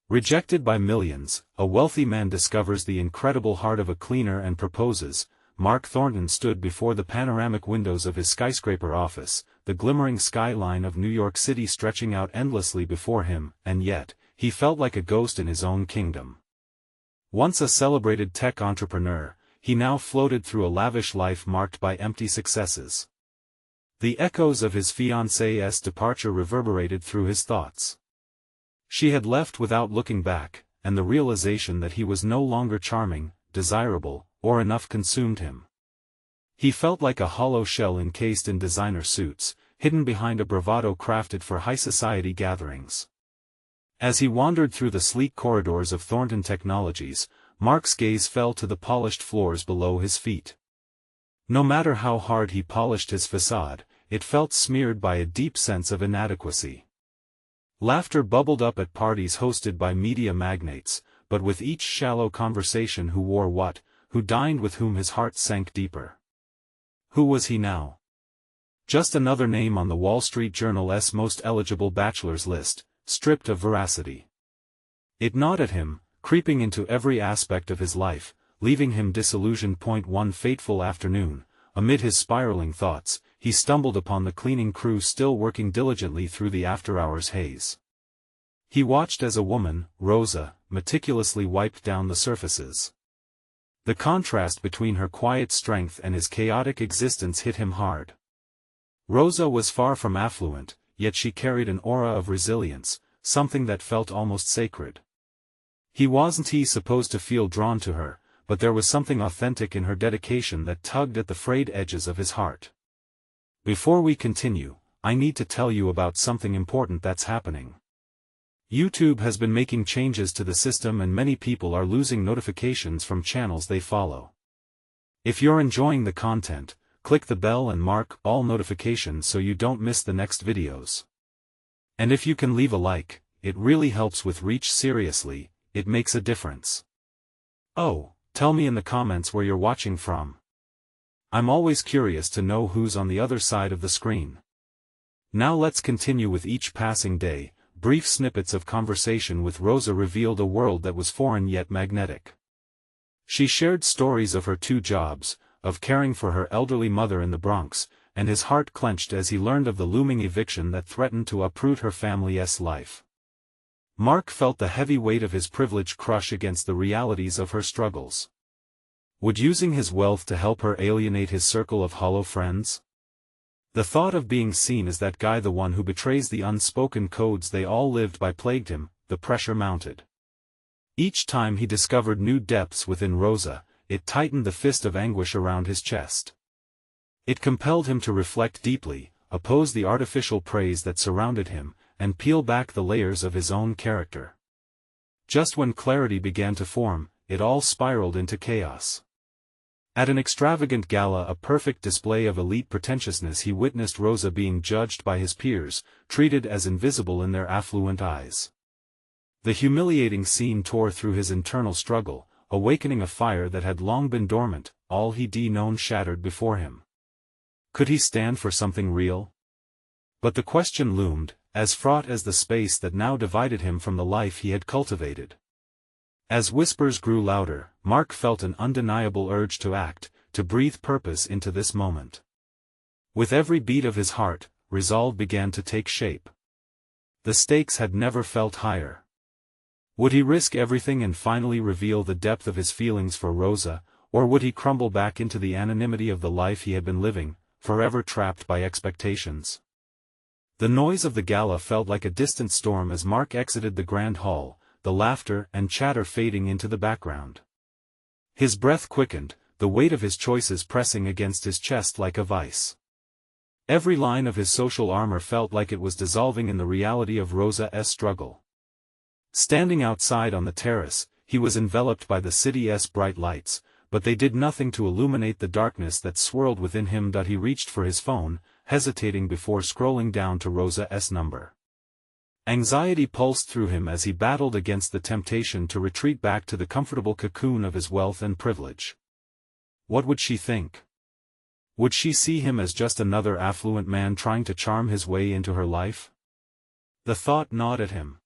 Rejected by millions, a wealthy man discovers the incredible heart of a cleaner and proposes. Mark Thornton stood before the panoramic windows of his skyscraper office, the glimmering skyline of New York City stretching out endlessly before him, and yet, he felt like a ghost in his own kingdom. Once a celebrated tech entrepreneur, he now floated through a lavish life marked by empty successes. The echoes of his fiancée's departure reverberated through his thoughts. She had left without looking back, and the realization that he was no longer charming, desirable, or enough consumed him. He felt like a hollow shell encased in designer suits, hidden behind a bravado crafted for high society gatherings. As he wandered through the sleek corridors of Thornton Technologies, Mark's gaze fell to the polished floors below his feet. No matter how hard he polished his facade, it felt smeared by a deep sense of inadequacy. Laughter bubbled up at parties hosted by media magnates, but with each shallow conversation who dined with whom his heart sank deeper. Who was he now? Just another name on the Wall Street Journal's most eligible bachelor's list, stripped of veracity. It gnawed at him, creeping into every aspect of his life, leaving him disillusioned. One fateful afternoon, amid his spiraling thoughts, he stumbled upon the cleaning crew still working diligently through the after-hours haze. He watched as a woman, Rosa, meticulously wiped down the surfaces. The contrast between her quiet strength and his chaotic existence hit him hard. Rosa was far from affluent, yet she carried an aura of resilience, something that felt almost sacred. Wasn't he supposed to feel drawn to her, but there was something authentic in her dedication that tugged at the frayed edges of his heart. Before we continue, I need to tell you about something important that's happening. YouTube has been making changes to the system and many people are losing notifications from channels they follow. If you're enjoying the content, click the bell and mark all notifications so you don't miss the next videos. And if you can leave a like, it really helps with reach. Seriously, it makes a difference. Oh, tell me in the comments where you're watching from. I'm always curious to know who's on the other side of the screen. Now let's continue with each passing day. Brief snippets of conversation with Rosa revealed a world that was foreign yet magnetic. She shared stories of her 2 jobs, of caring for her elderly mother in the Bronx, and his heart clenched as he learned of the looming eviction that threatened to uproot her family's life. Mark felt the heavy weight of his privilege crush against the realities of her struggles. Would using his wealth to help her alienate his circle of hollow friends? The thought of being seen as that guy, the one who betrays the unspoken codes they all lived by, plagued him. The pressure mounted. Each time he discovered new depths within Rosa, it tightened the fist of anguish around his chest. It compelled him to reflect deeply, oppose the artificial praise that surrounded him, and peel back the layers of his own character. Just when clarity began to form, it all spiraled into chaos. At an extravagant gala, a perfect display of elite pretentiousness, he witnessed Rosa being judged by his peers, treated as invisible in their affluent eyes. The humiliating scene tore through his internal struggle, awakening a fire that had long been dormant. All he'd known shattered before him. Could he stand for something real? But the question loomed, as fraught as the space that now divided him from the life he had cultivated. As whispers grew louder, Mark felt an undeniable urge to act, to breathe purpose into this moment. With every beat of his heart, resolve began to take shape. The stakes had never felt higher. Would he risk everything and finally reveal the depth of his feelings for Rosa, or would he crumble back into the anonymity of the life he had been living, forever trapped by expectations? The noise of the gala felt like a distant storm as Mark exited the grand hall, the laughter and chatter fading into the background. His breath quickened, the weight of his choices pressing against his chest like a vice. Every line of his social armor felt like it was dissolving in the reality of Rosa's struggle. Standing outside on the terrace, he was enveloped by the city's bright lights, but they did nothing to illuminate the darkness that swirled within him. He reached for his phone, hesitating before scrolling down to Rosa's number. Anxiety pulsed through him as he battled against the temptation to retreat back to the comfortable cocoon of his wealth and privilege. What would she think? Would she see him as just another affluent man trying to charm his way into her life? The thought gnawed at him.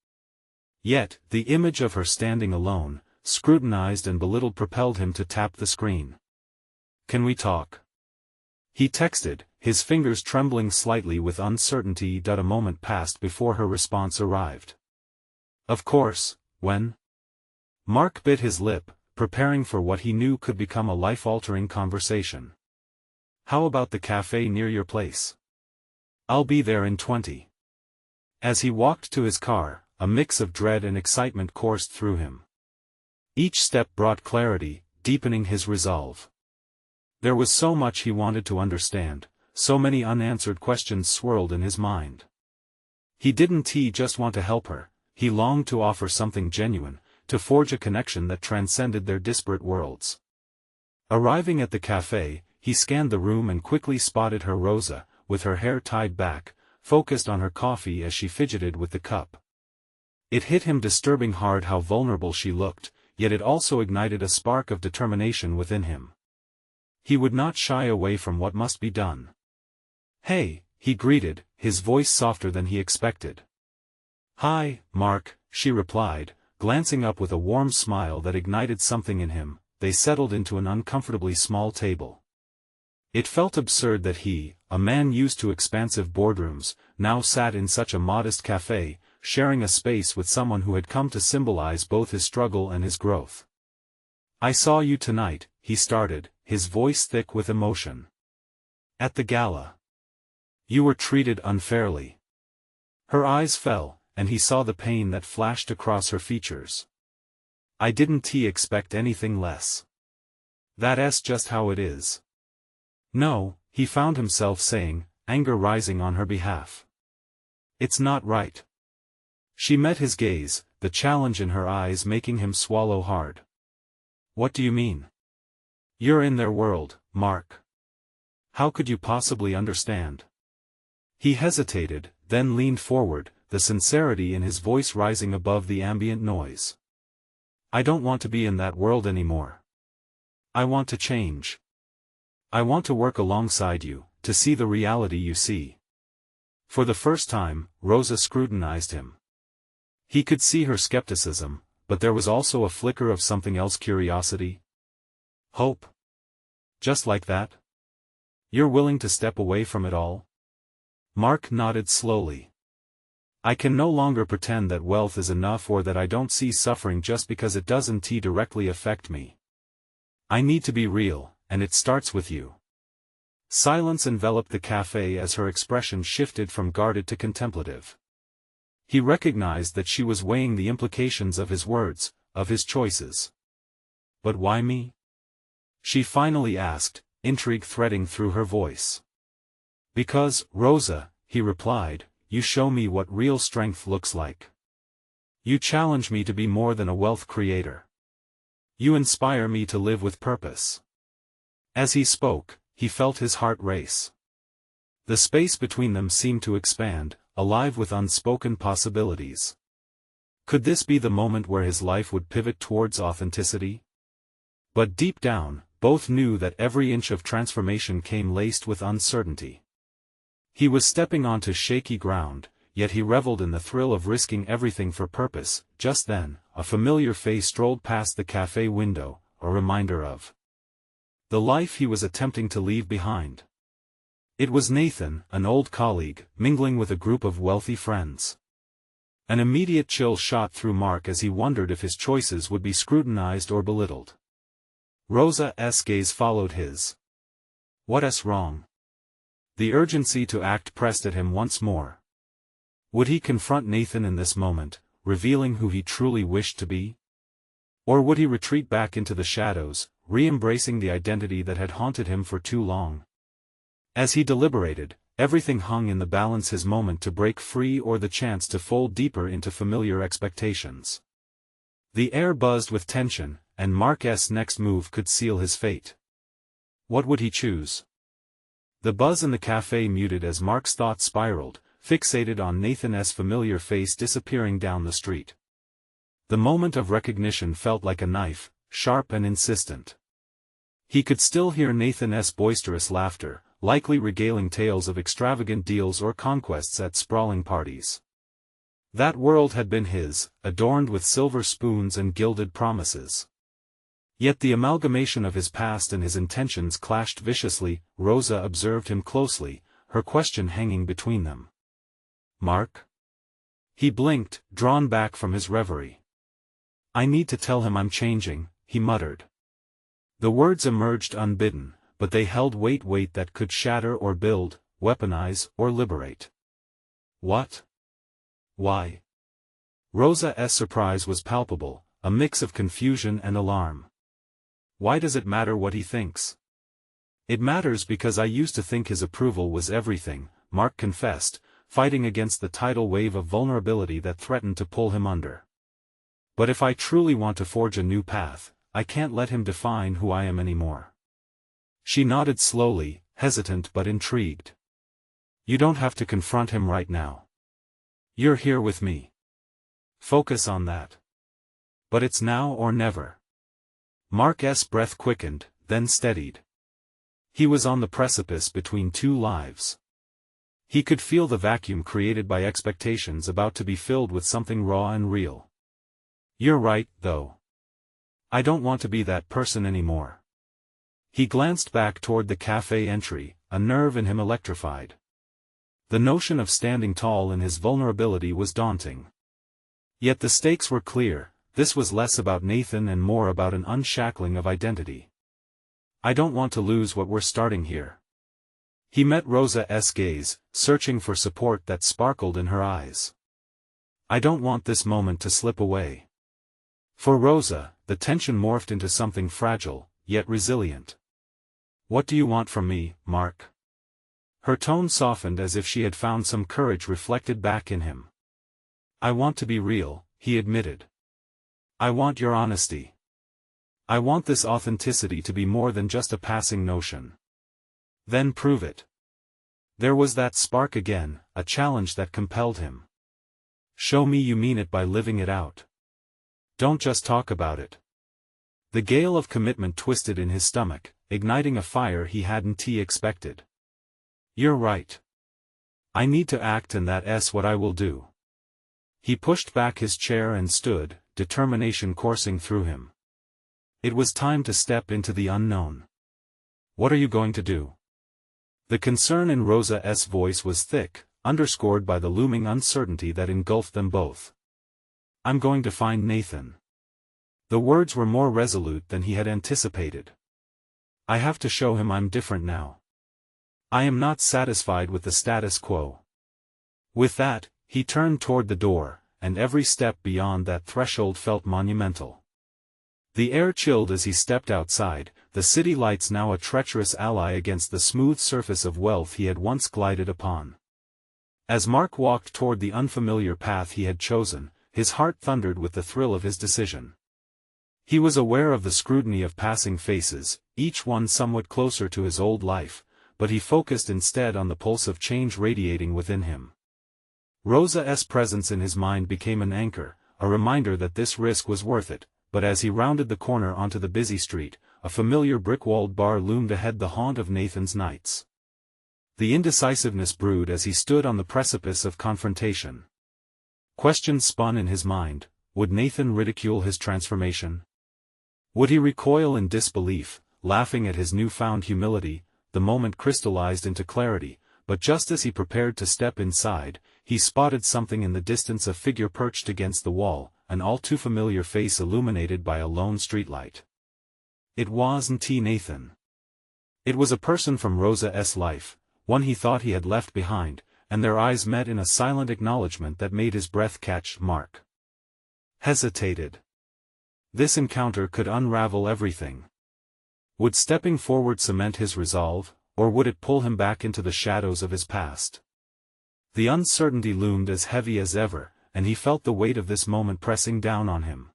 Yet, the image of her standing alone, scrutinized and belittled, propelled him to tap the screen. "Can we talk?" he texted, his fingers trembling slightly with uncertainty. A moment passed before her response arrived. "Of course, when?" Mark bit his lip, preparing for what he knew could become a life-altering conversation. "How about the cafe near your place? I'll be there in 20. As he walked to his car, a mix of dread and excitement coursed through him. Each step brought clarity, deepening his resolve. There was so much he wanted to understand, so many unanswered questions swirled in his mind. He didn't just want to help her, he longed to offer something genuine, to forge a connection that transcended their disparate worlds. Arriving at the cafe, he scanned the room and quickly spotted her, Rosa, with her hair tied back, focused on her coffee as she fidgeted with the cup. It hit him disturbing hard how vulnerable she looked, yet it also ignited a spark of determination within him. He would not shy away from what must be done. "Hey," he greeted, his voice softer than he expected. "Hi, Mark," she replied, glancing up with a warm smile that ignited something in him. They settled into an uncomfortably small table. It felt absurd that he, a man used to expansive boardrooms, now sat in such a modest cafe, sharing a space with someone who had come to symbolize both his struggle and his growth. "I saw you tonight," he started, his voice thick with emotion. "At the gala. You were treated unfairly." Her eyes fell, and he saw the pain that flashed across her features. "I didn't expect anything less. That's just how it is." "No," he found himself saying, anger rising on her behalf. "It's not right." She met his gaze, the challenge in her eyes making him swallow hard. "What do you mean? You're in their world, Mark. How could you possibly understand?" He hesitated, then leaned forward, the sincerity in his voice rising above the ambient noise. "I don't want to be in that world anymore. I want to change. I want to work alongside you, to see the reality you see." For the first time, Rosa scrutinized him. He could see her skepticism, but there was also a flicker of something else: curiosity. "Hope? Just like that? You're willing to step away from it all?" Mark nodded slowly. "I can no longer pretend that wealth is enough or that I don't see suffering just because it doesn't directly affect me. I need to be real, and it starts with you." Silence enveloped the cafe as her expression shifted from guarded to contemplative. He recognized that she was weighing the implications of his words, of his choices. "But why me?" she finally asked, intrigue threading through her voice. "Because, Rosa," he replied, "you show me what real strength looks like. You challenge me to be more than a wealth creator. You inspire me to live with purpose." As he spoke, he felt his heart race. The space between them seemed to expand, alive with unspoken possibilities. Could this be the moment where his life would pivot towards authenticity? But deep down, both knew that every inch of transformation came laced with uncertainty. He was stepping onto shaky ground, yet he reveled in the thrill of risking everything for purpose. Just then, a familiar face strolled past the cafe window, a reminder of the life he was attempting to leave behind. It was Nathan, an old colleague, mingling with a group of wealthy friends. An immediate chill shot through Mark as he wondered if his choices would be scrutinized or belittled. Rosa's gaze followed his. "What's wrong?" The urgency to act pressed at him once more. Would he confront Nathan in this moment, revealing who he truly wished to be? Or would he retreat back into the shadows, re-embracing the identity that had haunted him for too long? As he deliberated, everything hung in the balance: his moment to break free or the chance to fold deeper into familiar expectations. The air buzzed with tension, and Mark's next move could seal his fate. What would he choose? The buzz in the cafe muted as Mark's thoughts spiraled, fixated on Nathan's familiar face disappearing down the street. The moment of recognition felt like a knife, sharp and insistent. He could still hear Nathan's boisterous laughter, likely regaling tales of extravagant deals or conquests at sprawling parties. That world had been his, adorned with silver spoons and gilded promises. Yet the amalgamation of his past and his intentions clashed viciously. Rosa observed him closely, her question hanging between them. "Mark?" He blinked, drawn back from his reverie. "I need to tell him I'm changing," he muttered. The words emerged unbidden, but they held weight that could shatter or build, weaponize or liberate. "What? Why?" Rosa's surprise was palpable, a mix of confusion and alarm. "Why does it matter what he thinks?" "It matters because I used to think his approval was everything," Mark confessed, fighting against the tidal wave of vulnerability that threatened to pull him under. "But if I truly want to forge a new path, I can't let him define who I am anymore." She nodded slowly, hesitant but intrigued. "You don't have to confront him right now. You're here with me. Focus on that. But it's now or never." Mark's breath quickened, then steadied. He was on the precipice between two lives. He could feel the vacuum created by expectations about to be filled with something raw and real. "You're right, though. I don't want to be that person anymore." He glanced back toward the cafe entry, a nerve in him electrified. The notion of standing tall in his vulnerability was daunting. Yet the stakes were clear, this was less about Nathan and more about an unshackling of identity. "I don't want to lose what we're starting here." He met Rosa's gaze, searching for support that sparkled in her eyes. "I don't want this moment to slip away." For Rosa, the tension morphed into something fragile, yet resilient. "What do you want from me, Mark?" Her tone softened as if she had found some courage reflected back in him. "I want to be real," he admitted. "I want your honesty. I want this authenticity to be more than just a passing notion." "Then prove it." There was that spark again, a challenge that compelled him. "Show me you mean it by living it out. Don't just talk about it." The gale of commitment twisted in his stomach, igniting a fire he hadn't expected. "You're right. I need to act, and that's what I will do." He pushed back his chair and stood, determination coursing through him. It was time to step into the unknown. "What are you going to do?" The concern in Rosa's voice was thick, underscored by the looming uncertainty that engulfed them both. "I'm going to find Nathan." The words were more resolute than he had anticipated. "I have to show him I'm different now. I am not satisfied with the status quo." With that, he turned toward the door, and every step beyond that threshold felt monumental. The air chilled as he stepped outside, the city lights now a treacherous ally against the smooth surface of wealth he had once glided upon. As Mark walked toward the unfamiliar path he had chosen, his heart thundered with the thrill of his decision. He was aware of the scrutiny of passing faces, each one somewhat closer to his old life, but he focused instead on the pulse of change radiating within him. Rosa's presence in his mind became an anchor, a reminder that this risk was worth it. But as he rounded the corner onto the busy street, a familiar brick-walled bar loomed ahead, the haunt of Nathan's nights. The indecisiveness brewed as he stood on the precipice of confrontation. Questions spun in his mind: would Nathan ridicule his transformation? Would he recoil in disbelief, laughing at his newfound humility? The moment crystallized into clarity, but just as he prepared to step inside, he spotted something in the distance, a figure perched against the wall, an all-too-familiar face illuminated by a lone streetlight. It wasn't Nathan. It was a person from Rosa's life, one he thought he had left behind, and their eyes met in a silent acknowledgement that made his breath catch. Mark hesitated. This encounter could unravel everything. Would stepping forward cement his resolve, or would it pull him back into the shadows of his past? The uncertainty loomed as heavy as ever, and he felt the weight of this moment pressing down on him.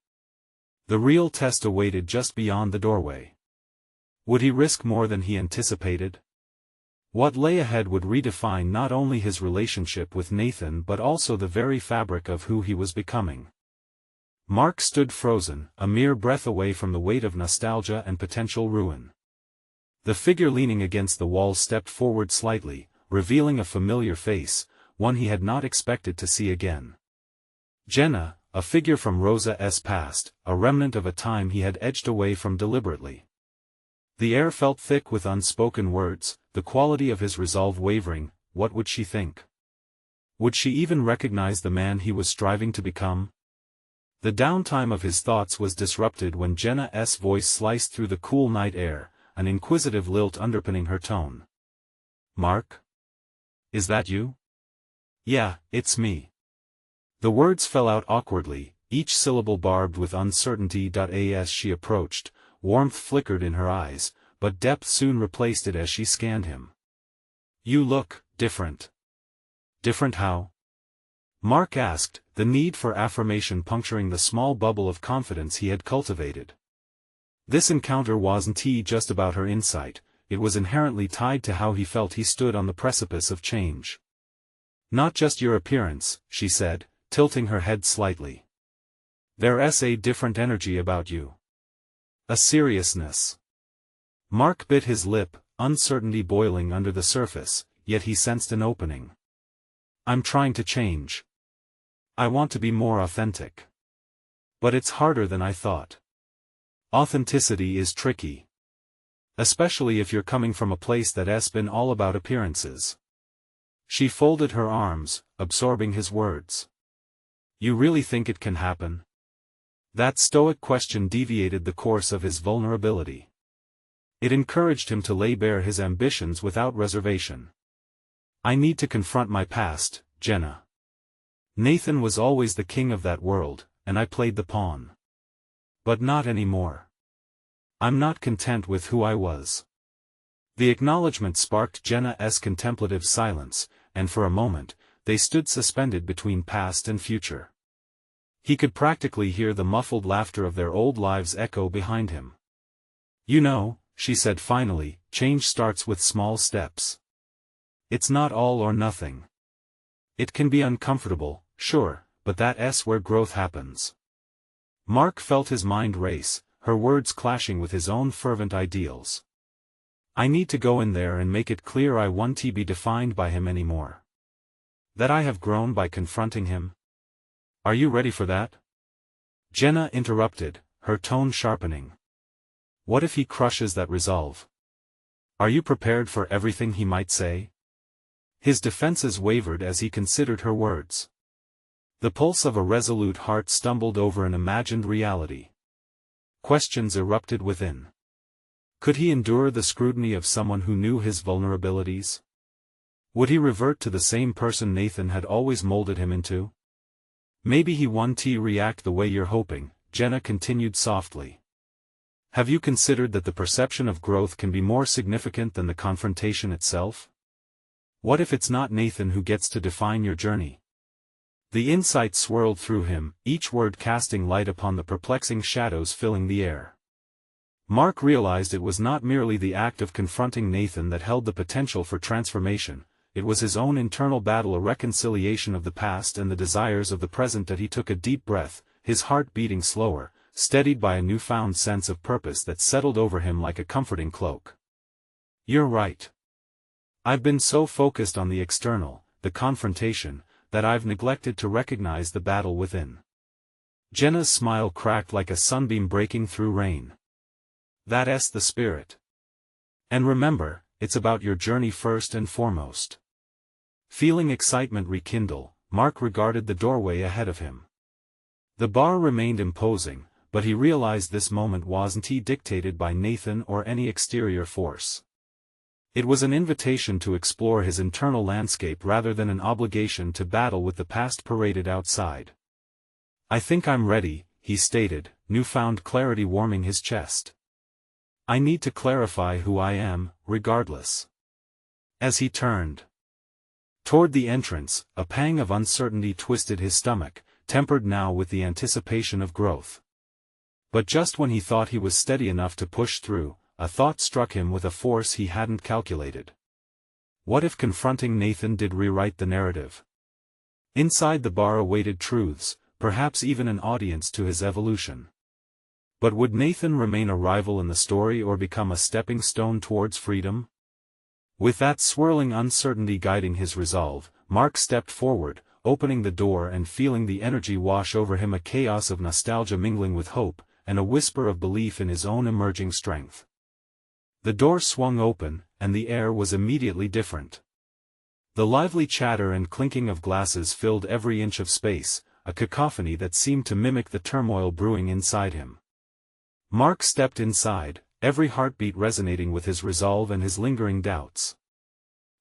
The real test awaited just beyond the doorway. Would he risk more than he anticipated? What lay ahead would redefine not only his relationship with Nathan but also the very fabric of who he was becoming. Mark stood frozen, a mere breath away from the weight of nostalgia and potential ruin. The figure leaning against the wall stepped forward slightly, revealing a familiar face, one he had not expected to see again. Jenna, a figure from Rosa's past, a remnant of a time he had edged away from deliberately. The air felt thick with unspoken words, the quality of his resolve wavering. What would she think? Would she even recognize the man he was striving to become? The downtime of his thoughts was disrupted when Jenna's voice sliced through the cool night air, an inquisitive lilt underpinning her tone. "Mark? Is that you?" "Yeah, it's me." The words fell out awkwardly, each syllable barbed with uncertainty. As she approached, warmth flickered in her eyes, but depth soon replaced it as she scanned him. "You look different." "Different how?" Mark asked, the need for affirmation puncturing the small bubble of confidence he had cultivated. This encounter wasn't just about her insight, it was inherently tied to how he felt he stood on the precipice of change. "Not just your appearance," she said, tilting her head slightly. "There's a different energy about you. A seriousness." Mark bit his lip, uncertainty boiling under the surface, yet he sensed an opening. "I'm trying to change. I want to be more authentic. But it's harder than I thought. Authenticity is tricky. Especially if you're coming from a place that's been all about appearances." She folded her arms, absorbing his words. "You really think it can happen?" That stoic question deviated the course of his vulnerability. It encouraged him to lay bare his ambitions without reservation. "I need to confront my past, Jenna. Nathan was always the king of that world, and I played the pawn. But not anymore. I'm not content with who I was." The acknowledgement sparked Jenna's contemplative silence, and for a moment, they stood suspended between past and future. He could practically hear the muffled laughter of their old lives echo behind him. "You know," she said finally, "change starts with small steps. It's not all or nothing. It can be uncomfortable, sure, but that's where growth happens." Mark felt his mind race, her words clashing with his own fervent ideals. "I need to go in there and make it clear I won't be defined by him anymore. That I have grown by confronting him. Are you ready for that?" Jenna interrupted, her tone sharpening. "What if he crushes that resolve? Are you prepared for everything he might say?" His defenses wavered as he considered her words. The pulse of a resolute heart stumbled over an imagined reality. Questions erupted within. Could he endure the scrutiny of someone who knew his vulnerabilities? Would he revert to the same person Nathan had always molded him into? "Maybe he won't react the way you're hoping," Jenna continued softly. "Have you considered that the perception of growth can be more significant than the confrontation itself? What if it's not Nathan who gets to define your journey?" The insight swirled through him, each word casting light upon the perplexing shadows filling the air. Mark realized it was not merely the act of confronting Nathan that held the potential for transformation, it was his own internal battle, a reconciliation of the past and the desires of the present. That he took a deep breath, his heart beating slower, steadied by a newfound sense of purpose that settled over him like a comforting cloak. "You're right. I've been so focused on the external, the confrontation, that I've neglected to recognize the battle within." Jenna's smile cracked like a sunbeam breaking through rain. "That's the spirit. And remember, it's about your journey first and foremost." Feeling excitement rekindle, Mark regarded the doorway ahead of him. The bar remained imposing, but he realized this moment wasn't dictated by Nathan or any exterior force. It was an invitation to explore his internal landscape rather than an obligation to battle with the past paraded outside. "I think I'm ready," he stated, newfound clarity warming his chest. "I need to clarify who I am, regardless." As he turned toward the entrance, a pang of uncertainty twisted his stomach, tempered now with the anticipation of growth. But just when he thought he was steady enough to push through, a thought struck him with a force he hadn't calculated. What if confronting Nathan did rewrite the narrative? Inside the bar awaited truths, perhaps even an audience to his evolution. But would Nathan remain a rival in the story or become a stepping stone towards freedom? With that swirling uncertainty guiding his resolve, Mark stepped forward, opening the door and feeling the energy wash over him, a chaos of nostalgia mingling with hope, and a whisper of belief in his own emerging strength. The door swung open, and the air was immediately different. The lively chatter and clinking of glasses filled every inch of space, a cacophony that seemed to mimic the turmoil brewing inside him. Mark stepped inside, every heartbeat resonating with his resolve and his lingering doubts.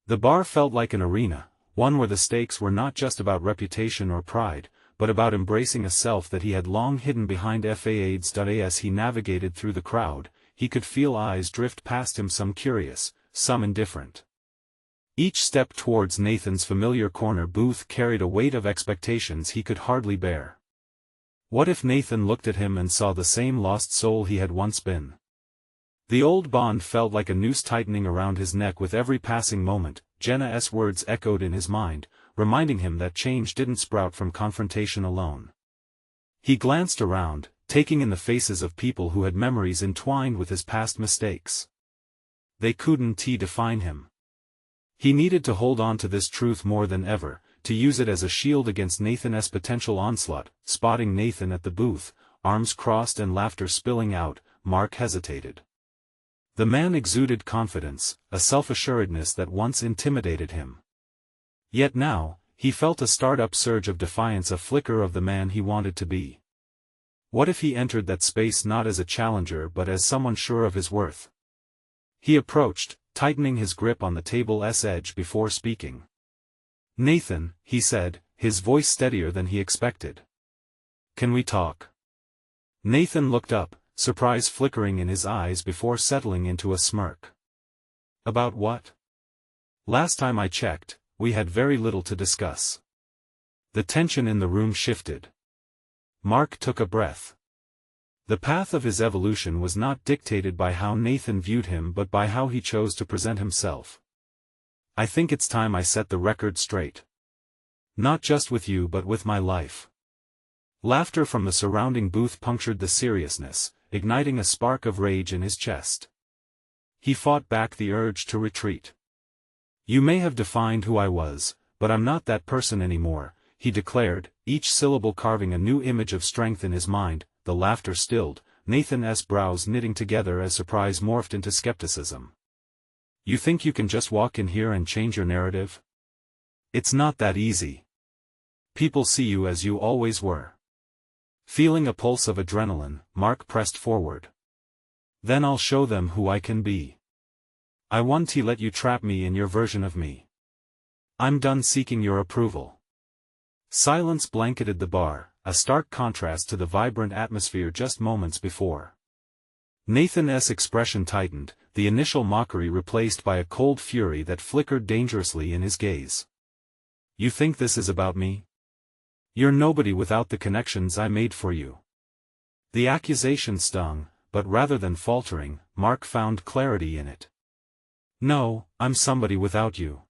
The bar felt like an arena, one where the stakes were not just about reputation or pride, but about embracing a self that he had long hidden behind facades. As he navigated through the crowd, he could feel eyes drift past him, some curious, some indifferent. Each step towards Nathan's familiar corner booth carried a weight of expectations he could hardly bear. What if Nathan looked at him and saw the same lost soul he had once been? The old bond felt like a noose tightening around his neck with every passing moment. Jenna's words echoed in his mind, reminding him that change didn't sprout from confrontation alone. He glanced around, taking in the faces of people who had memories entwined with his past mistakes. They couldn't define him. He needed to hold on to this truth more than ever, to use it as a shield against Nathan's potential onslaught. Spotting Nathan at the booth, arms crossed and laughter spilling out, Mark hesitated. The man exuded confidence, a self-assuredness that once intimidated him. Yet now, he felt a start-up surge of defiance, a flicker of the man he wanted to be. What if he entered that space not as a challenger but as someone sure of his worth? He approached, tightening his grip on the table's edge before speaking. "Nathan," he said, his voice steadier than he expected. "Can we talk?" Nathan looked up, surprise flickering in his eyes before settling into a smirk. "About what?" "Last time I checked, we had very little to discuss." The tension in the room shifted. Mark took a breath. The path of his evolution was not dictated by how Nathan viewed him but by how he chose to present himself. "I think it's time I set the record straight. Not just with you but with my life." Laughter from the surrounding booth punctured the seriousness, igniting a spark of rage in his chest. He fought back the urge to retreat. "You may have defined who I was, but I'm not that person anymore," he declared, each syllable carving a new image of strength in his mind. The laughter stilled, Nathan's brows knitting together as surprise morphed into skepticism. "You think you can just walk in here and change your narrative? It's not that easy. People see you as you always were." Feeling a pulse of adrenaline, Mark pressed forward. "Then I'll show them who I can be. I won't let you trap me in your version of me. I'm done seeking your approval." Silence blanketed the bar, a stark contrast to the vibrant atmosphere just moments before. Nathan's expression tightened, the initial mockery replaced by a cold fury that flickered dangerously in his gaze. "You think this is about me? You're nobody without the connections I made for you." The accusation stung, but rather than faltering, Mark found clarity in it. "No, I'm somebody without you.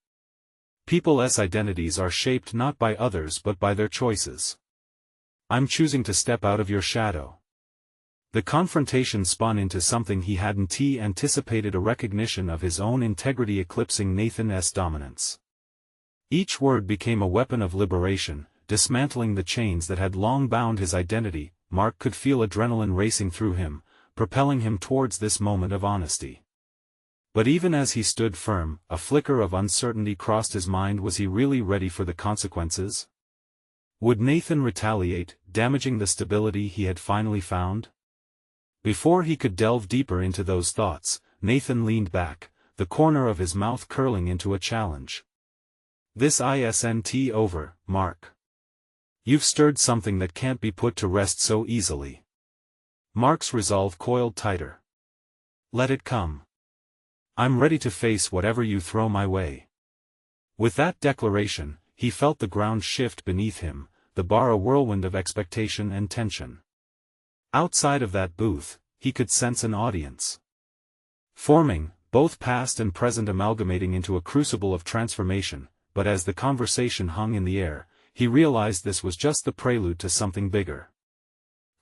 People's identities are shaped not by others but by their choices. I'm choosing to step out of your shadow." The confrontation spun into something he hadn't anticipated, a recognition of his own integrity eclipsing Nathan's dominance. Each word became a weapon of liberation, dismantling the chains that had long bound his identity. Mark could feel adrenaline racing through him, propelling him towards this moment of honesty. But even as he stood firm, a flicker of uncertainty crossed his mind. Was he really ready for the consequences? Would Nathan retaliate, damaging the stability he had finally found? Before he could delve deeper into those thoughts, Nathan leaned back, the corner of his mouth curling into a challenge. "This isn't over, Mark. You've stirred something that can't be put to rest so easily." Mark's resolve coiled tighter. "Let it come. I'm ready to face whatever you throw my way." With that declaration, he felt the ground shift beneath him, the bar a whirlwind of expectation and tension. Outside of that booth, he could sense an audience forming, both past and present amalgamating into a crucible of transformation. But as the conversation hung in the air, he realized this was just the prelude to something bigger.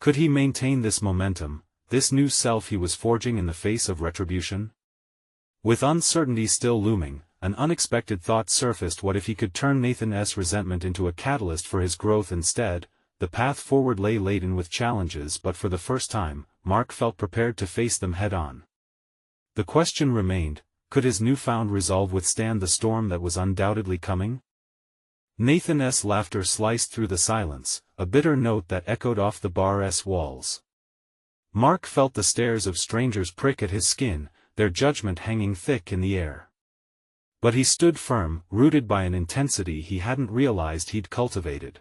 Could he maintain this momentum, this new self he was forging in the face of retribution? With uncertainty still looming, an unexpected thought surfaced: what if he could turn Nathan's resentment into a catalyst for his growth instead? The path forward lay laden with challenges, but for the first time, Mark felt prepared to face them head-on. The question remained, could his newfound resolve withstand the storm that was undoubtedly coming? Nathan's laughter sliced through the silence, a bitter note that echoed off the bar's walls. Mark felt the stares of strangers prick at his skin, their judgment hanging thick in the air. But he stood firm, rooted by an intensity he hadn't realized he'd cultivated.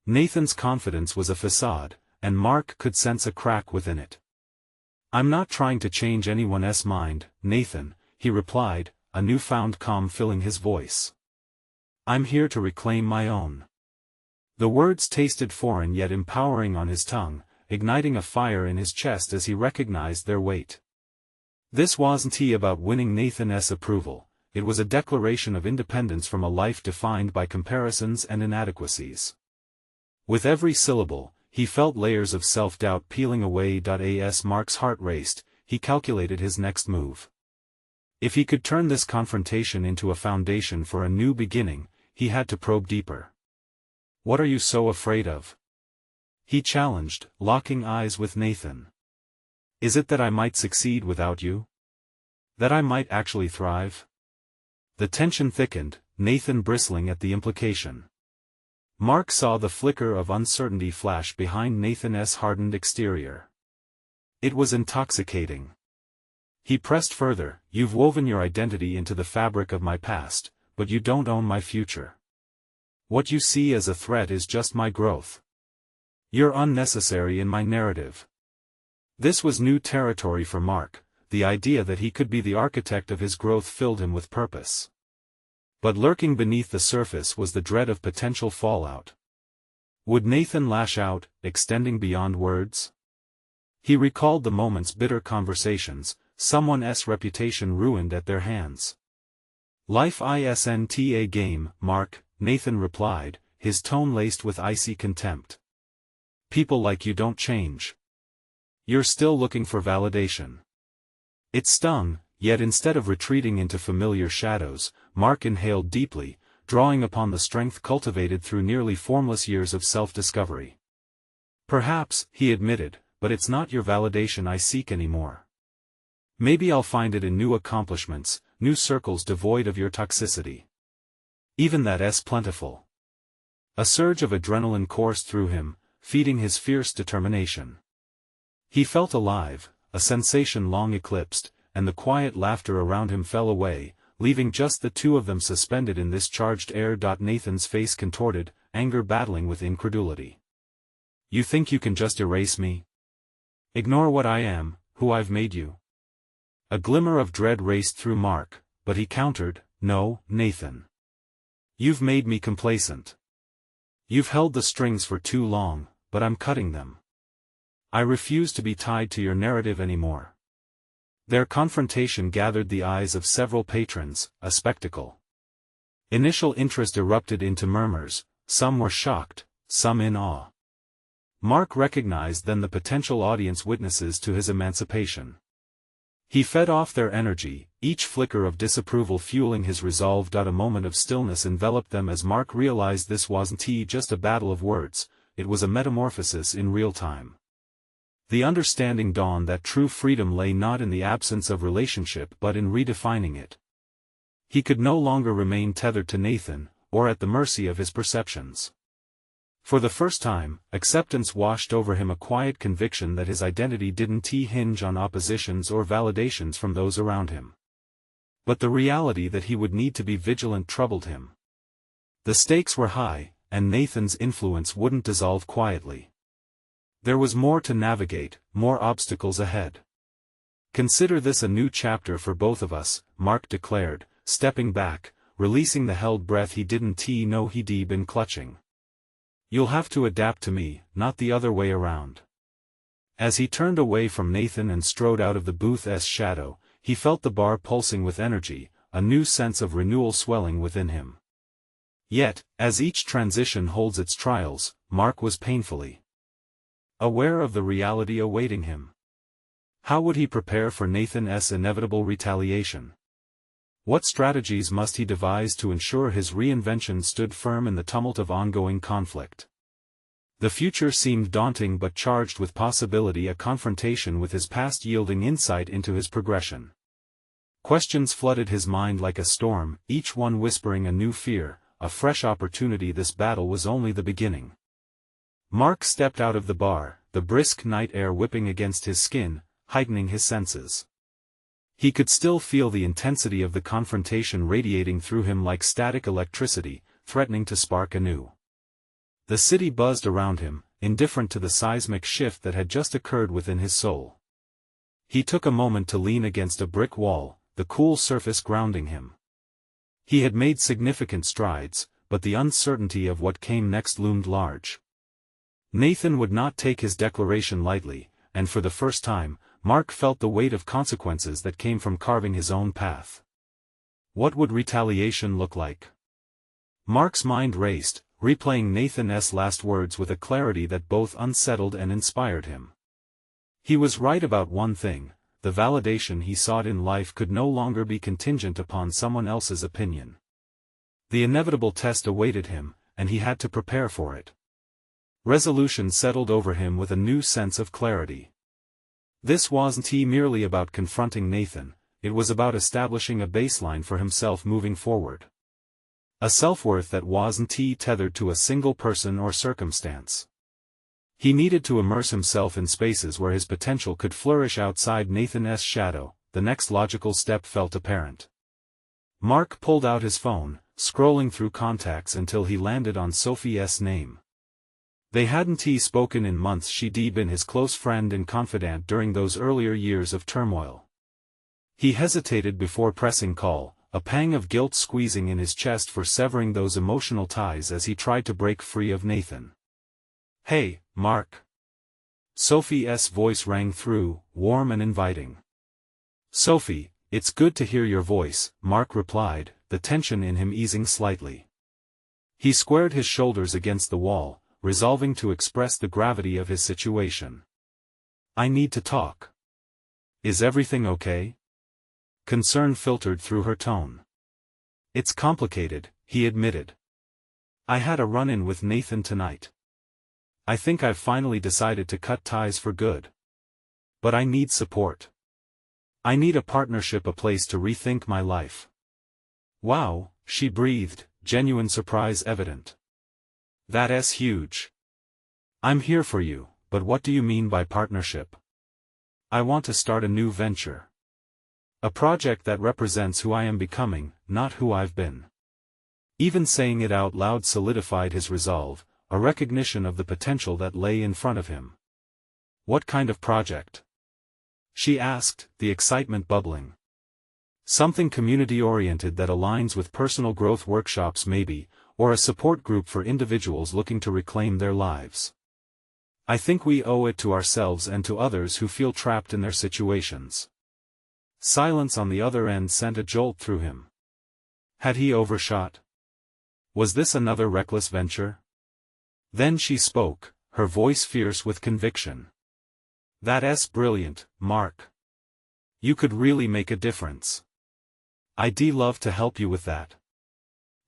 Nathan's confidence was a facade, and Mark could sense a crack within it. "I'm not trying to change anyone's mind, Nathan," he replied, a newfound calm filling his voice. "I'm here to reclaim my own." The words tasted foreign yet empowering on his tongue, igniting a fire in his chest as he recognized their weight. This wasn't about winning Nathan's approval, it was a declaration of independence from a life defined by comparisons and inadequacies. With every syllable, he felt layers of self-doubt peeling away. As Mark's heart raced, he calculated his next move. If he could turn this confrontation into a foundation for a new beginning, he had to probe deeper. "What are you so afraid of?" he challenged, locking eyes with Nathan. "Is it that I might succeed without you? That I might actually thrive?" The tension thickened, Nathan bristling at the implication. Mark saw the flicker of uncertainty flash behind Nathan's hardened exterior. It was intoxicating. He pressed further, "You've woven your identity into the fabric of my past, but you don't own my future. What you see as a threat is just my growth. You're unnecessary in my narrative." This was new territory for Mark. The idea that he could be the architect of his growth filled him with purpose. But lurking beneath the surface was the dread of potential fallout. Would Nathan lash out, extending beyond words? He recalled the moment's bitter conversations, someone's reputation ruined at their hands. "Life isn't a game, Mark," Nathan replied, his tone laced with icy contempt. "People like you don't change. You're still looking for validation." It stung, yet instead of retreating into familiar shadows, Mark inhaled deeply, drawing upon the strength cultivated through nearly formless years of self-discovery. "Perhaps," he admitted, "but it's not your validation I seek anymore. Maybe I'll find it in new accomplishments, new circles devoid of your toxicity. Even that's plentiful." A surge of adrenaline coursed through him, feeding his fierce determination. He felt alive, a sensation long eclipsed, and the quiet laughter around him fell away, leaving just the two of them suspended in this charged air. Nathan's face contorted, anger battling with incredulity. "You think you can just erase me? Ignore what I am, who I've made you?" A glimmer of dread raced through Mark, but he countered, "No, Nathan. You've made me complacent. You've held the strings for too long, but I'm cutting them. I refuse to be tied to your narrative anymore." Their confrontation gathered the eyes of several patrons, a spectacle. Initial interest erupted into murmurs, some were shocked, some in awe. Mark recognized then the potential audience witnesses to his emancipation. He fed off their energy, each flicker of disapproval fueling his resolve. A moment of stillness enveloped them as Mark realized this wasn't just a battle of words, it was a metamorphosis in real time. The understanding dawned that true freedom lay not in the absence of relationship but in redefining it. He could no longer remain tethered to Nathan, or at the mercy of his perceptions. For the first time, acceptance washed over him, a quiet conviction that his identity didn't hinge on oppositions or validations from those around him. But the reality that he would need to be vigilant troubled him. The stakes were high, and Nathan's influence wouldn't dissolve quietly. There was more to navigate, more obstacles ahead. "Consider this a new chapter for both of us," Mark declared, stepping back, releasing the held breath he didn't know he'd been clutching. "You'll have to adapt to me, not the other way around." As he turned away from Nathan and strode out of the booth's shadow, he felt the bar pulsing with energy, a new sense of renewal swelling within him. Yet, as each transition holds its trials, Mark was painfully aware of the reality awaiting him. How would he prepare for Nathan's inevitable retaliation? What strategies must he devise to ensure his reinvention stood firm in the tumult of ongoing conflict? The future seemed daunting but charged with possibility, a confrontation with his past yielding insight into his progression. Questions flooded his mind like a storm, each one whispering a new fear, a fresh opportunity. This battle was only the beginning. Mark stepped out of the bar, the brisk night air whipping against his skin, heightening his senses. He could still feel the intensity of the confrontation radiating through him like static electricity, threatening to spark anew. The city buzzed around him, indifferent to the seismic shift that had just occurred within his soul. He took a moment to lean against a brick wall, the cool surface grounding him. He had made significant strides, but the uncertainty of what came next loomed large. Nathan would not take his declaration lightly, and for the first time, Mark felt the weight of consequences that came from carving his own path. What would retaliation look like? Mark's mind raced, replaying Nathan's last words with a clarity that both unsettled and inspired him. He was right about one thing: the validation he sought in life could no longer be contingent upon someone else's opinion. The inevitable test awaited him, and he had to prepare for it. Resolution settled over him with a new sense of clarity. This wasn't merely about confronting Nathan, it was about establishing a baseline for himself moving forward. A self-worth that wasn't tethered to a single person or circumstance. He needed to immerse himself in spaces where his potential could flourish outside Nathan's shadow. The next logical step felt apparent. Mark pulled out his phone, scrolling through contacts until he landed on Sophie's name. They hadn't spoken in months. She'd been his close friend and confidant during those earlier years of turmoil. He hesitated before pressing call, a pang of guilt squeezing in his chest for severing those emotional ties as he tried to break free of Nathan. "Hey, Mark." Sophie's voice rang through, warm and inviting. "Sophie, it's good to hear your voice," Mark replied, the tension in him easing slightly. He squared his shoulders against the wall, resolving to express the gravity of his situation. "I need to talk." "Is everything okay?" Concern filtered through her tone. "It's complicated," he admitted. "I had a run-in with Nathan tonight. I think I've finally decided to cut ties for good. But I need support. I need a partnership, a place to rethink my life." "Wow," she breathed, genuine surprise evident. "That's huge. I'm here for you, but what do you mean by partnership?" "I want to start a new venture. A project that represents who I am becoming, not who I've been." Even saying it out loud solidified his resolve, a recognition of the potential that lay in front of him. "What kind of project?" she asked, the excitement bubbling. "Something community-oriented that aligns with personal growth workshops maybe, or a support group for individuals looking to reclaim their lives. I think we owe it to ourselves and to others who feel trapped in their situations." Silence on the other end sent a jolt through him. Had he overshot? Was this another reckless venture? Then she spoke, her voice fierce with conviction. "That's brilliant, Mark. You could really make a difference. I'd love to help you with that."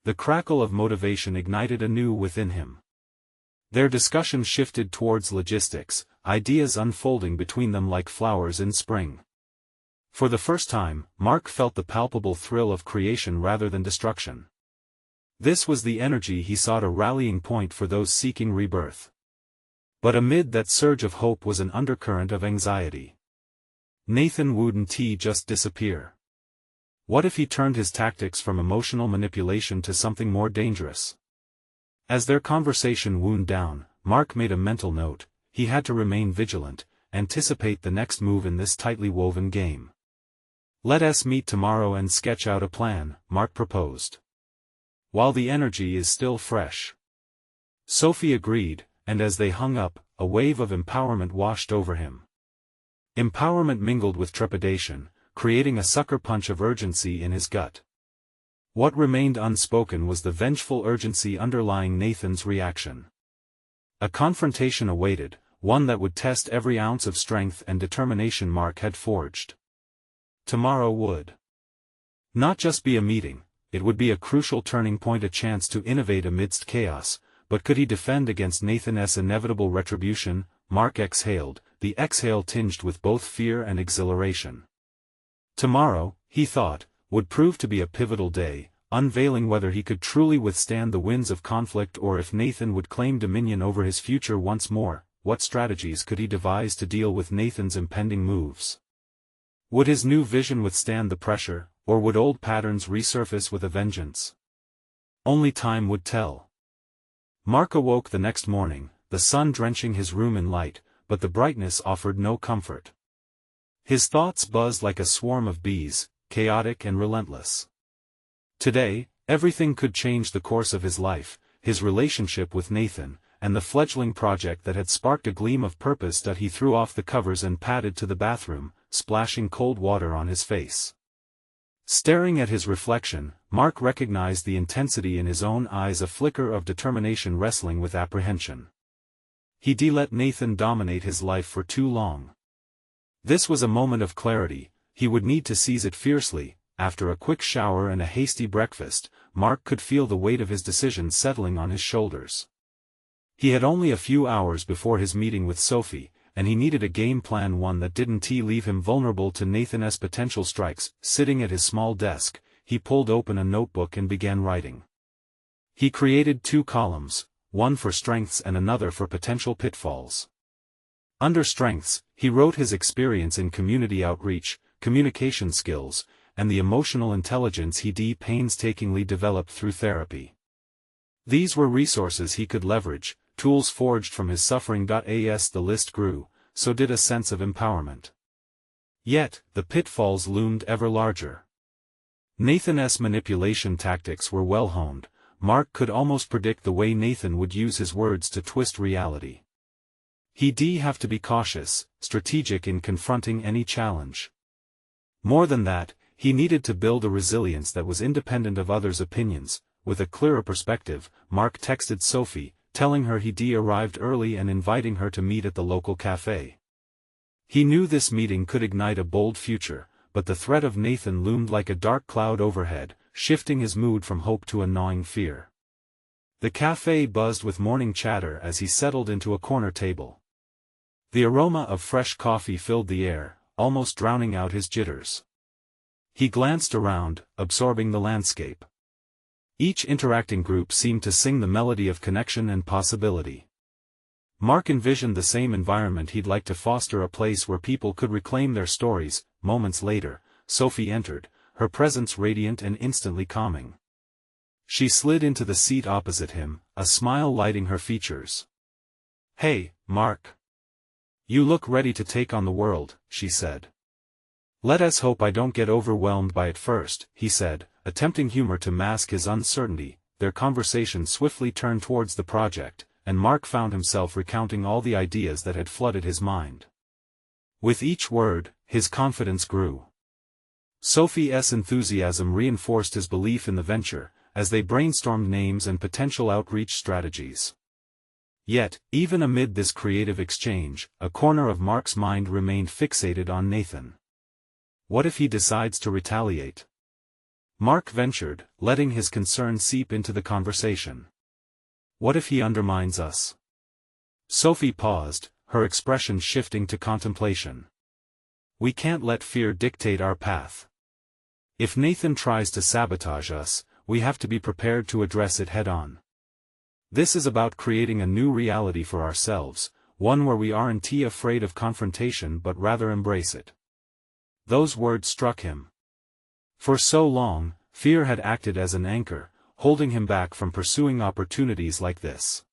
The crackle of motivation ignited anew within him. Their discussion shifted towards logistics, ideas unfolding between them like flowers in spring. For the first time, Mark felt the palpable thrill of creation rather than destruction. This was the energy he sought, a rallying point for those seeking rebirth. But amid that surge of hope was an undercurrent of anxiety. Nathan wouldn't just disappear. What if he turned his tactics from emotional manipulation to something more dangerous? As their conversation wound down, Mark made a mental note: he had to remain vigilant, anticipate the next move in this tightly woven game. "Let us meet tomorrow and sketch out a plan," Mark proposed. "While the energy is still fresh." Sophie agreed, and as they hung up, a wave of empowerment washed over him. Empowerment mingled with trepidation, creating a sucker punch of urgency in his gut. What remained unspoken was the vengeful urgency underlying Nathan's reaction. A confrontation awaited, one that would test every ounce of strength and determination Mark had forged. Tomorrow would Not just be a meeting, it would be a crucial turning point, a chance to innovate amidst chaos, but could he defend against Nathan's inevitable retribution? Mark exhaled, the exhale tinged with both fear and exhilaration. Tomorrow, he thought, would prove to be a pivotal day, unveiling whether he could truly withstand the winds of conflict or if Nathan would claim dominion over his future once more. What strategies could he devise to deal with Nathan's impending moves? Would his new vision withstand the pressure, or would old patterns resurface with a vengeance? Only time would tell. Mark awoke the next morning, the sun drenching his room in light, but the brightness offered no comfort. His thoughts buzzed like a swarm of bees, chaotic and relentless. Today, everything could change the course of his life, his relationship with Nathan, and the fledgling project that had sparked a gleam of purpose. That he threw off the covers and padded to the bathroom, splashing cold water on his face. Staring at his reflection, Mark recognized the intensity in his own eyes, a flicker of determination wrestling with apprehension. He'd let Nathan dominate his life for too long. This was a moment of clarity, he would need to seize it fiercely. After a quick shower and a hasty breakfast, Mark could feel the weight of his decision settling on his shoulders. He had only a few hours before his meeting with Sophie, and he needed a game plan, one that didn't leave him vulnerable to Nathan's potential strikes. Sitting at his small desk, he pulled open a notebook and began writing. He created 2 columns, one for strengths and another for potential pitfalls. Under strengths, he wrote his experience in community outreach, communication skills, and the emotional intelligence he'd painstakingly developed through therapy. These were resources he could leverage, tools forged from his suffering. As the list grew, so did a sense of empowerment. Yet, the pitfalls loomed ever larger. Nathan's manipulation tactics were well honed. Mark could almost predict the way Nathan would use his words to twist reality. He'd have to be cautious, strategic in confronting any challenge. More than that, he needed to build a resilience that was independent of others' opinions. With a clearer perspective, Mark texted Sophie, telling her he'd arrived early and inviting her to meet at the local cafe. He knew this meeting could ignite a bold future, but the threat of Nathan loomed like a dark cloud overhead, shifting his mood from hope to a gnawing fear. The cafe buzzed with morning chatter as he settled into a corner table. The aroma of fresh coffee filled the air, almost drowning out his jitters. He glanced around, absorbing the landscape. Each interacting group seemed to sing the melody of connection and possibility. Mark envisioned the same environment he'd like to foster, a place where people could reclaim their stories. Moments later, Sophie entered, her presence radiant and instantly calming. She slid into the seat opposite him, a smile lighting her features. "Hey, Mark. You look ready to take on the world," she said. "Let us hope I don't get overwhelmed by it first," he said, attempting humor to mask his uncertainty. Their conversation swiftly turned towards the project, and Mark found himself recounting all the ideas that had flooded his mind. With each word, his confidence grew. Sophie's enthusiasm reinforced his belief in the venture, as they brainstormed names and potential outreach strategies. Yet, even amid this creative exchange, a corner of Mark's mind remained fixated on Nathan. What if he decides to retaliate? Mark ventured, letting his concern seep into the conversation. What if he undermines us? Sophie paused, her expression shifting to contemplation. We can't let fear dictate our path. If Nathan tries to sabotage us, we have to be prepared to address it head-on. This is about creating a new reality for ourselves, one where we aren't afraid of confrontation but rather embrace it. Those words struck him. For so long, fear had acted as an anchor, holding him back from pursuing opportunities like this.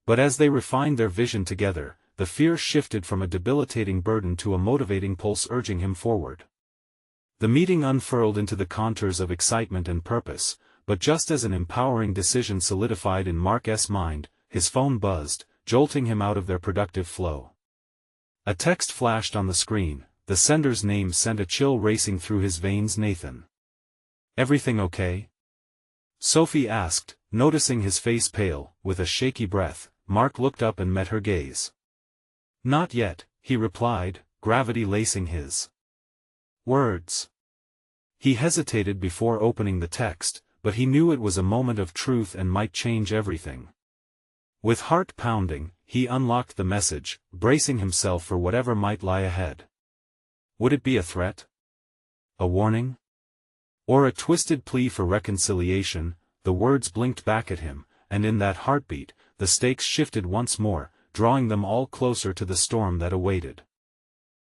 But as they refined their vision together, the fear shifted from a debilitating burden to a motivating pulse urging him forward. The meeting unfurled into the contours of excitement and purpose, but just as an empowering decision solidified in Mark's mind, his phone buzzed, jolting him out of their productive flow. A text flashed on the screen. The sender's name sent a chill racing through his veins. Nathan. Everything okay? Sophie asked, noticing his face pale. With a shaky breath, Mark looked up and met her gaze. Not yet, he replied, gravity lacing his words. He hesitated before opening the text, but he knew it was a moment of truth and might change everything. With heart pounding, he unlocked the message, bracing himself for whatever might lie ahead. Would it be a threat? A warning? Or a twisted plea for reconciliation? The words blinked back at him, and in that heartbeat, the stakes shifted once more, drawing them all closer to the storm that awaited.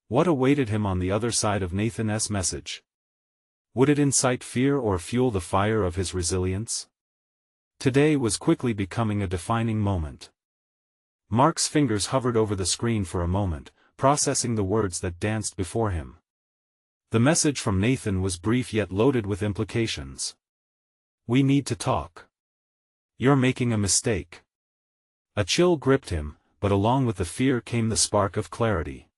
What awaited him on the other side of Nathan's message? Would it incite fear or fuel the fire of his resilience? Today was quickly becoming a defining moment. Mark's fingers hovered over the screen for a moment, processing the words that danced before him. The message from Nathan was brief yet loaded with implications. We need to talk. You're making a mistake. A chill gripped him, but along with the fear came the spark of clarity.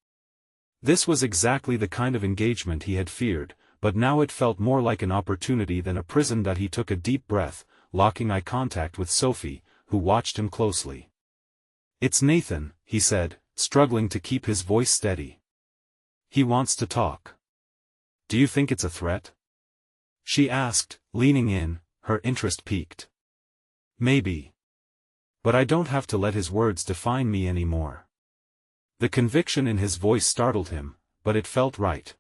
This was exactly the kind of engagement he had feared, but now it felt more like an opportunity than a prison. He took a deep breath, locking eye contact with Sophie, who watched him closely. It's Nathan, he said, struggling to keep his voice steady. He wants to talk. Do you think it's a threat? She asked, leaning in, her interest piqued. Maybe. But I don't have to let his words define me anymore. The conviction in his voice startled him, but it felt right.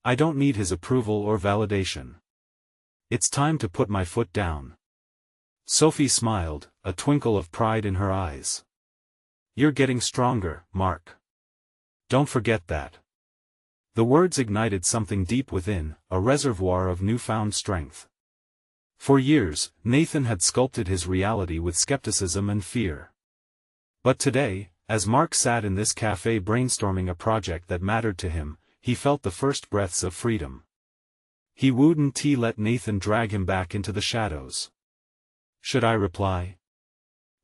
I don't need his approval or validation. It's time to put my foot down. Sophie smiled, a twinkle of pride in her eyes. You're getting stronger, Mark. Don't forget that. The words ignited something deep within, a reservoir of newfound strength. For years, Nathan had sculpted his reality with skepticism and fear. But today, as Mark sat in this cafe brainstorming a project that mattered to him, he felt the first breaths of freedom. He wouldn't let Nathan drag him back into the shadows. Should I reply?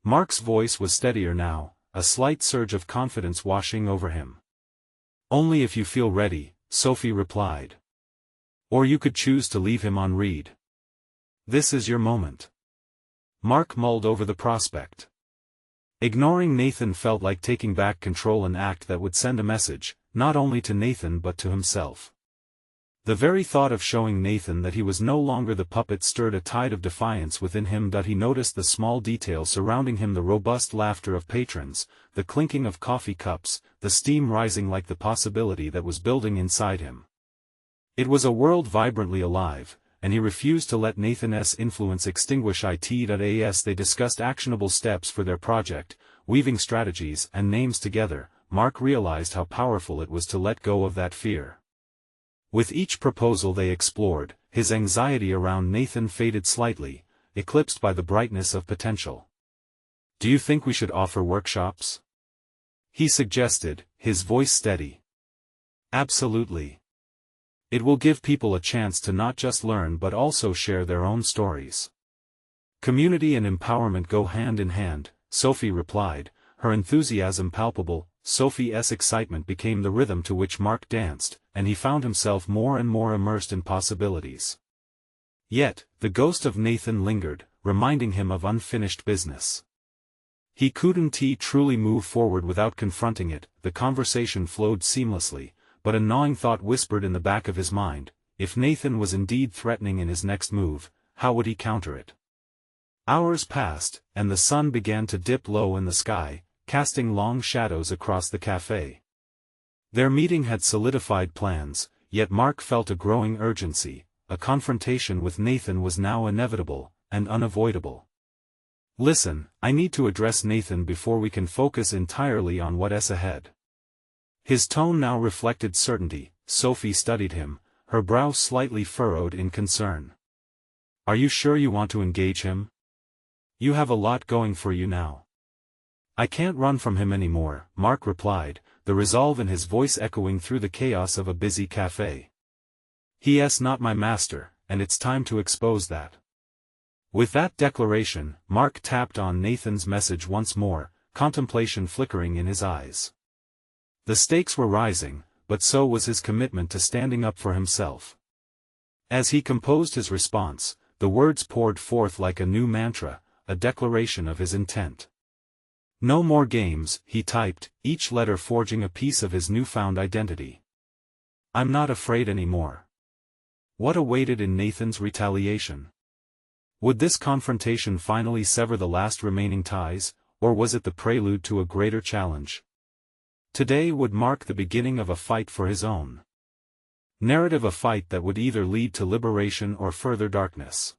Mark's voice was steadier now, a slight surge of confidence washing over him. Only if you feel ready, Sophie replied. Or you could choose to leave him on read. This is your moment. Mark mulled over the prospect. Ignoring Nathan felt like taking back control, an act that would send a message, not only to Nathan but to himself. The very thought of showing Nathan that he was no longer the puppet stirred a tide of defiance within him. He noticed the small details surrounding him, the robust laughter of patrons, the clinking of coffee cups, the steam rising like the possibility that was building inside him. It was a world vibrantly alive, and he refused to let Nathan's influence extinguish it. As they discussed actionable steps for their project, weaving strategies and names together, Mark realized how powerful it was to let go of that fear. With each proposal they explored, his anxiety around Nathan faded slightly, eclipsed by the brightness of potential. Do you think we should offer workshops? He suggested, his voice steady. Absolutely. It will give people a chance to not just learn but also share their own stories. Community and empowerment go hand in hand, Sophie replied, her enthusiasm palpable. Sophie's excitement became the rhythm to which Mark danced, and he found himself more and more immersed in possibilities. Yet, the ghost of Nathan lingered, reminding him of unfinished business. He couldn't truly move forward without confronting it. The conversation flowed seamlessly, but a gnawing thought whispered in the back of his mind: if Nathan was indeed threatening in his next move, how would he counter it? Hours passed, and the sun began to dip low in the sky, casting long shadows across the cafe. Their meeting had solidified plans, yet Mark felt a growing urgency. A confrontation with Nathan was now inevitable, and unavoidable. Listen, I need to address Nathan before we can focus entirely on what's ahead. His tone now reflected certainty. Sophie studied him, her brow slightly furrowed in concern. Are you sure you want to engage him? You have a lot going for you now. I can't run from him anymore, Mark replied, the resolve in his voice echoing through the chaos of a busy cafe. He's not my master, and it's time to expose that. With that declaration, Mark tapped on Nathan's message once more, contemplation flickering in his eyes. The stakes were rising, but so was his commitment to standing up for himself. As he composed his response, the words poured forth like a new mantra, a declaration of his intent. No more games, he typed, each letter forging a piece of his newfound identity. I'm not afraid anymore. What awaited in Nathan's retaliation? Would this confrontation finally sever the last remaining ties, or was it the prelude to a greater challenge? Today would mark the beginning of a fight for his own narrative, a fight that would either lead to liberation or further darkness.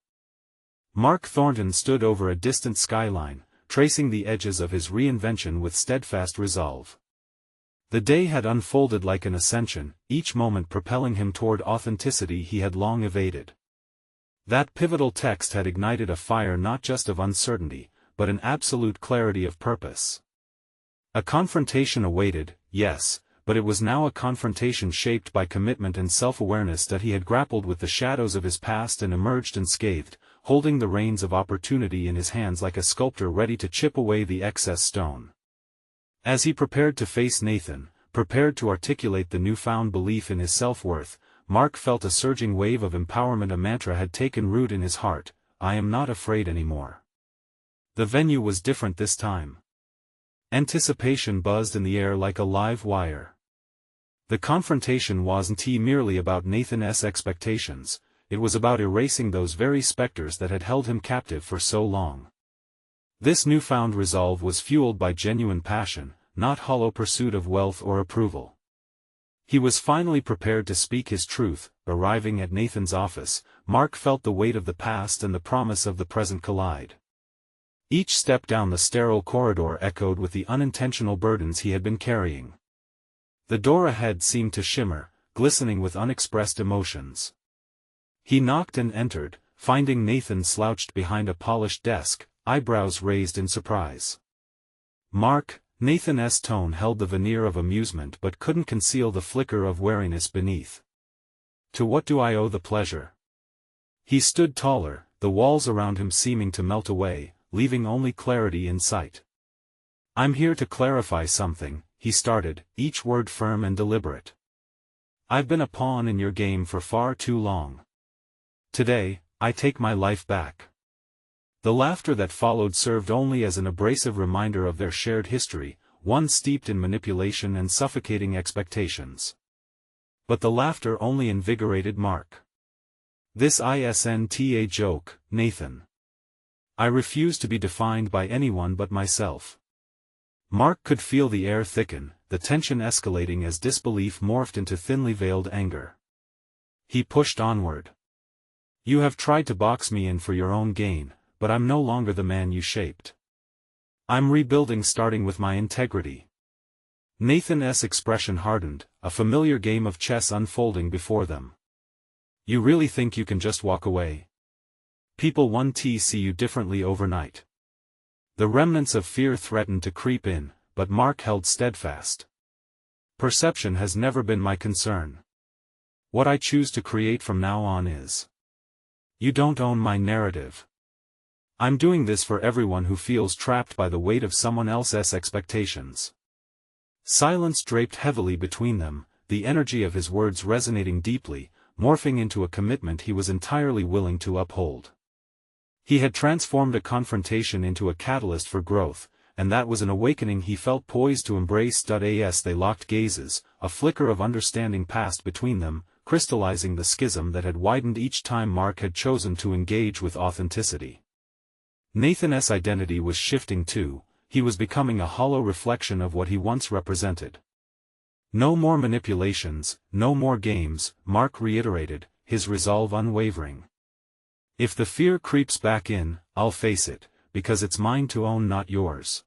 Mark Thornton stood over a distant skyline, tracing the edges of his reinvention with steadfast resolve. The day had unfolded like an ascension, each moment propelling him toward authenticity he had long evaded. That pivotal text had ignited a fire not just of uncertainty, but an absolute clarity of purpose. A confrontation awaited, yes, but it was now a confrontation shaped by commitment and self-awareness that he had grappled with the shadows of his past and emerged unscathed, holding the reins of opportunity in his hands like a sculptor ready to chip away the excess stone. As he prepared to face Nathan, prepared to articulate the newfound belief in his self-worth, Mark felt a surging wave of empowerment. A mantra had taken root in his heart: I am not afraid anymore. The venue was different this time. Anticipation buzzed in the air like a live wire. The confrontation wasn't merely about Nathan's expectations, it was about erasing those very specters that had held him captive for so long. This newfound resolve was fueled by genuine passion, not hollow pursuit of wealth or approval. He was finally prepared to speak his truth. Arriving at Nathan's office, Mark felt the weight of the past and the promise of the present collide. Each step down the sterile corridor echoed with the unintentional burdens he had been carrying. The door ahead seemed to shimmer, glistening with unexpressed emotions. He knocked and entered, finding Nathan slouched behind a polished desk, eyebrows raised in surprise. Mark, Nathan's tone held the veneer of amusement but couldn't conceal the flicker of wariness beneath. To what do I owe the pleasure? He stood taller, the walls around him seeming to melt away, leaving only clarity in sight. I'm here to clarify something, he started, each word firm and deliberate. I've been a pawn in your game for far too long. Today, I take my life back. The laughter that followed served only as an abrasive reminder of their shared history, one steeped in manipulation and suffocating expectations. But the laughter only invigorated Mark. This isn't a joke, Nathan. I refuse to be defined by anyone but myself. Mark could feel the air thicken, the tension escalating as disbelief morphed into thinly veiled anger. He pushed onward. You have tried to box me in for your own gain, but I'm no longer the man you shaped. I'm rebuilding, starting with my integrity. Nathan's expression hardened, a familiar game of chess unfolding before them. You really think you can just walk away? People won't see you differently overnight. The remnants of fear threatened to creep in, but Mark held steadfast. Perception has never been my concern. What I choose to create from now on is. You don't own my narrative. I'm doing this for everyone who feels trapped by the weight of someone else's expectations. Silence draped heavily between them, the energy of his words resonating deeply, morphing into a commitment he was entirely willing to uphold. He had transformed a confrontation into a catalyst for growth, and that was an awakening he felt poised to embrace. As they locked gazes, a flicker of understanding passed between them, crystallizing the schism that had widened each time Mark had chosen to engage with authenticity. Nathan's identity was shifting too, he was becoming a hollow reflection of what he once represented. No more manipulations, no more games, Mark reiterated, his resolve unwavering. If the fear creeps back in, I'll face it, because it's mine to own, not yours.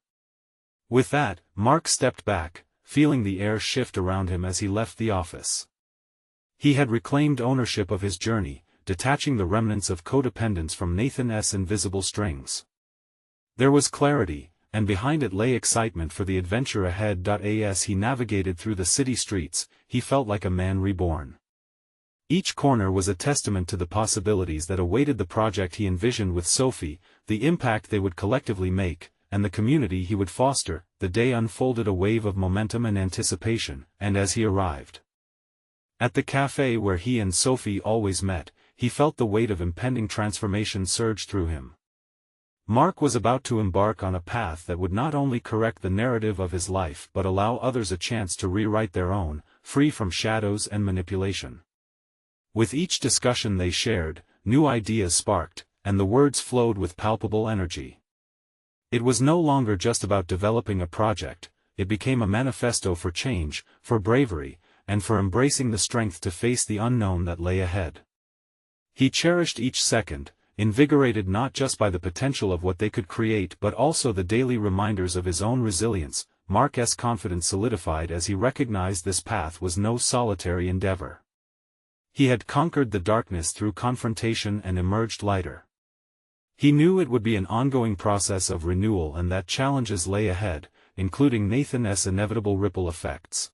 With that, Mark stepped back, feeling the air shift around him as he left the office. He had reclaimed ownership of his journey, detaching the remnants of codependence from Nathan's invisible strings. There was clarity, and behind it lay excitement for the adventure ahead. As he navigated through the city streets, he felt like a man reborn. Each corner was a testament to the possibilities that awaited the project he envisioned with Sophie, the impact they would collectively make, and the community he would foster. The day unfolded a wave of momentum and anticipation, and as he arrived at the cafe where he and Sophie always met, he felt the weight of impending transformation surge through him. Mark was about to embark on a path that would not only correct the narrative of his life but allow others a chance to rewrite their own, free from shadows and manipulation. With each discussion they shared, new ideas sparked, and the words flowed with palpable energy. It was no longer just about developing a project, it became a manifesto for change, for bravery, and for embracing the strength to face the unknown that lay ahead. He cherished each second, invigorated not just by the potential of what they could create but also the daily reminders of his own resilience. Mark's confidence solidified as he recognized this path was no solitary endeavor. He had conquered the darkness through confrontation and emerged lighter. He knew it would be an ongoing process of renewal and that challenges lay ahead, including Nathan's inevitable ripple effects.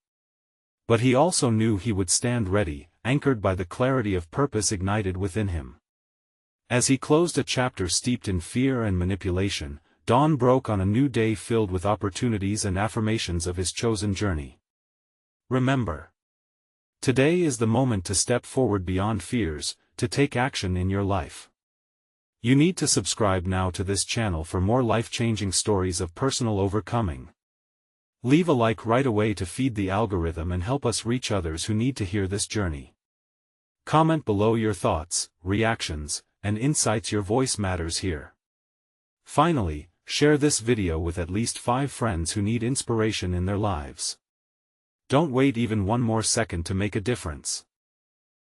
But he also knew he would stand ready, anchored by the clarity of purpose ignited within him. As he closed a chapter steeped in fear and manipulation, dawn broke on a new day filled with opportunities and affirmations of his chosen journey. Remember, today is the moment to step forward beyond fears, to take action in your life. You need to subscribe now to this channel for more life-changing stories of personal overcoming. Leave a like right away to feed the algorithm and help us reach others who need to hear this journey. Comment below your thoughts, reactions, and insights. Your voice matters here. Finally, share this video with at least 5 friends who need inspiration in their lives. Don't wait even one more second to make a difference.